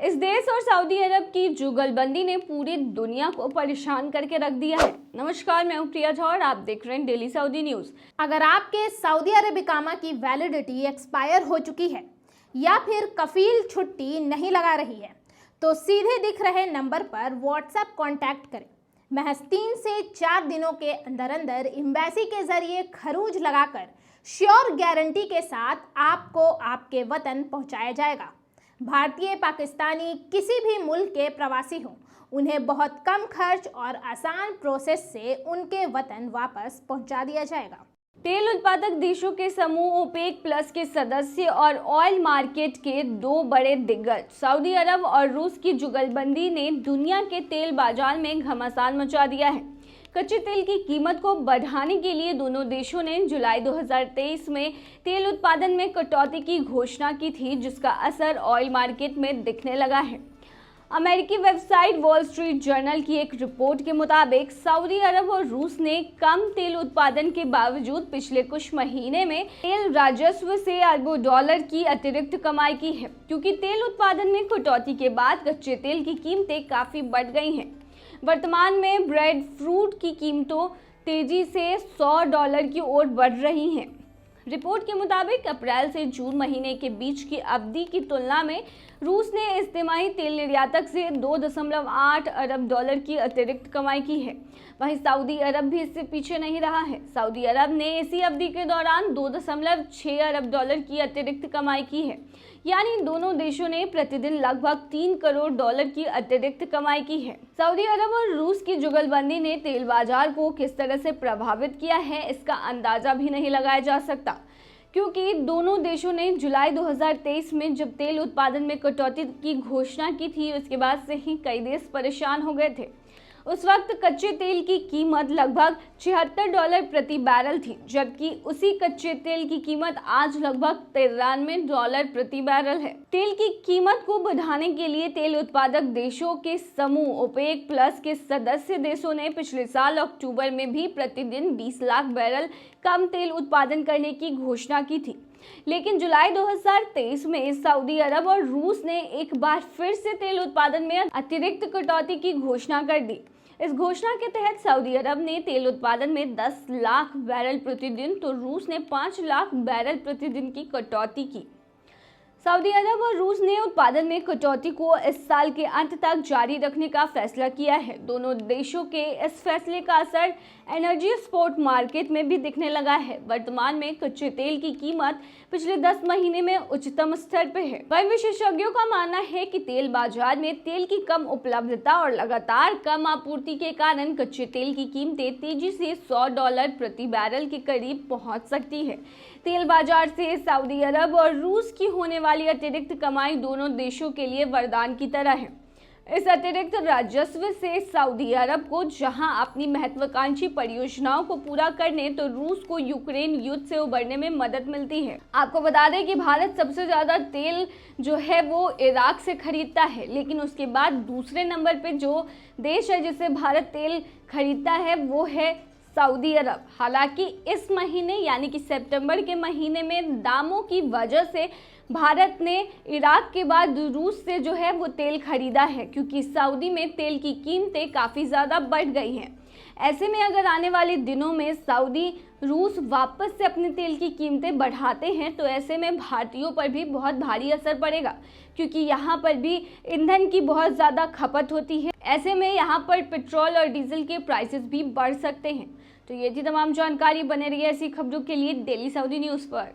इस देश और सऊदी अरब की जुगलबंदी ने पूरी दुनिया को परेशान करके रख दिया है। नमस्कार, मैं हूं प्रिया झा और आप देख रहे हैं डेली सऊदी न्यूज। अगर आपके सऊदी अरब इकामा की वैलिडिटी एक्सपायर हो चुकी है या फिर कफील छुट्टी नहीं लगा रही है तो सीधे दिख रहे नंबर पर व्हाट्सएप कांटेक्ट करें। महज 3 से 4 दिनों के अंदर अंदर एम्बेसी के जरिए खरूज लगाकर श्योर गारंटी के साथ आपको आपके वतन पहुंचाया जाएगा। भारतीय, पाकिस्तानी, किसी भी मुल्क के प्रवासी हों, उन्हें बहुत कम खर्च और आसान प्रोसेस से उनके वतन वापस पहुंचा दिया जाएगा। तेल उत्पादक देशों के समूह ओपेक प्लस के सदस्य और ऑयल मार्केट के 2 बड़े दिग्गज सऊदी अरब और रूस की जुगलबंदी ने दुनिया के तेल बाजार में घमासान मचा दिया है। कच्चे तेल की कीमत को बढ़ाने के लिए दोनों देशों ने जुलाई 2023 में तेल उत्पादन में कटौती की घोषणा की थी, जिसका असर ऑयल मार्केट में दिखने लगा है। अमेरिकी वेबसाइट वॉल स्ट्रीट जर्नल की एक रिपोर्ट के मुताबिक सऊदी अरब और रूस ने कम तेल उत्पादन के बावजूद पिछले कुछ महीने में तेल राजस्व से अरबों डॉलर की अतिरिक्त कमाई की है, क्योंकि तेल उत्पादन में कटौती के बाद कच्चे तेल की कीमतें काफी बढ़ गई हैं। वर्तमान में ब्रेड फ्रूट की कीमतों तेजी से $100 की ओर बढ़ रही हैं। रिपोर्ट के मुताबिक अप्रैल से जून महीने के बीच की अवधि की तुलना में रूस ने इस तिमाही तेल निर्यातक से $2.8 अरब की अतिरिक्त कमाई की है। वहीं सऊदी अरब भी इससे पीछे नहीं रहा है। सऊदी अरब ने इसी अवधि के दौरान $2.6 अरब की अतिरिक्त कमाई की है, यानी दोनों देशों ने प्रतिदिन लगभग $3 करोड़ की अतिरिक्त कमाई की है। सऊदी अरब और रूस की जुगलबंदी ने तेल बाजार को किस तरह से प्रभावित किया है, इसका अंदाजा भी नहीं लगाया जा सकता, क्योंकि दोनों देशों ने जुलाई 2023 में जब तेल उत्पादन में कटौती की घोषणा की थी, उसके बाद से ही कई देश परेशान हो गए थे। उस वक्त कच्चे तेल की कीमत लगभग $76 प्रति बैरल थी, जबकि उसी कच्चे तेल की कीमत आज लगभग $93 प्रति बैरल है। तेल की कीमत को बढ़ाने के लिए तेल उत्पादक देशों के समूह ओपेक प्लस के सदस्य देशों ने पिछले साल अक्टूबर में भी प्रतिदिन 20 लाख बैरल कम तेल उत्पादन करने की घोषणा की थी। लेकिन जुलाई 2023 में सऊदी अरब और रूस ने एक बार फिर से तेल उत्पादन में अतिरिक्त कटौती की घोषणा कर दी। इस घोषणा के तहत सऊदी अरब ने तेल उत्पादन में 10 लाख बैरल प्रतिदिन तो रूस ने 5 लाख बैरल प्रतिदिन की कटौती की। सऊदी अरब और रूस ने उत्पादन में कटौती को इस साल के अंत तक जारी रखने का फैसला किया है। दोनों देशों के इस फैसले का असर एनर्जी स्पॉट मार्केट में भी दिखने लगा है। वर्तमान में कच्चे तेल की कीमत पिछले 10 महीने में उच्चतम स्तर पर है। वहीं विशेषज्ञों का मानना है कि तेल बाजार में तेल की कम उपलब्धता और लगातार कम आपूर्ति के कारण कच्चे तेल की कीमतें तेजी से $100 प्रति बैरल के करीब पहुंच सकती है। तेल बाजार से सऊदी अरब और रूस की होने वाली अतिरिक्त कमाई दोनों देशों के लिए वरदान की तरह है। इस अतिरिक्त राजस्व से सऊदी अरब को जहां अपनी महत्वाकांक्षी परियोजनाओं को पूरा करने तो रूस को यूक्रेन युद्ध से उबरने में मदद मिलती है। आपको बता दें कि भारत सबसे ज्यादा तेल जो है वो इराक से खरीदता है, लेकिन उसके बाद दूसरे नंबर पे जो देश है जिससे भारत तेल खरीदता है वो है सऊदी अरब। हालांकि इस महीने यानी कि सितंबर के महीने में दामों की वजह से भारत ने इराक के बाद रूस से जो है वो तेल खरीदा है, क्योंकि सऊदी में तेल की कीमतें काफ़ी ज़्यादा बढ़ गई हैं। ऐसे में अगर आने वाले दिनों में सऊदी रूस वापस से अपने तेल की कीमतें बढ़ाते हैं तो ऐसे में भारतीयों पर भी बहुत भारी असर पड़ेगा, क्योंकि यहाँ पर भी ईंधन की बहुत ज़्यादा खपत होती है। ऐसे में यहाँ पर पेट्रोल और डीजल के प्राइसेस भी बढ़ सकते हैं। तो ये थी तमाम जानकारी। बने रहिए ऐसी खबरों के लिए डेली सऊदी न्यूज़ पर।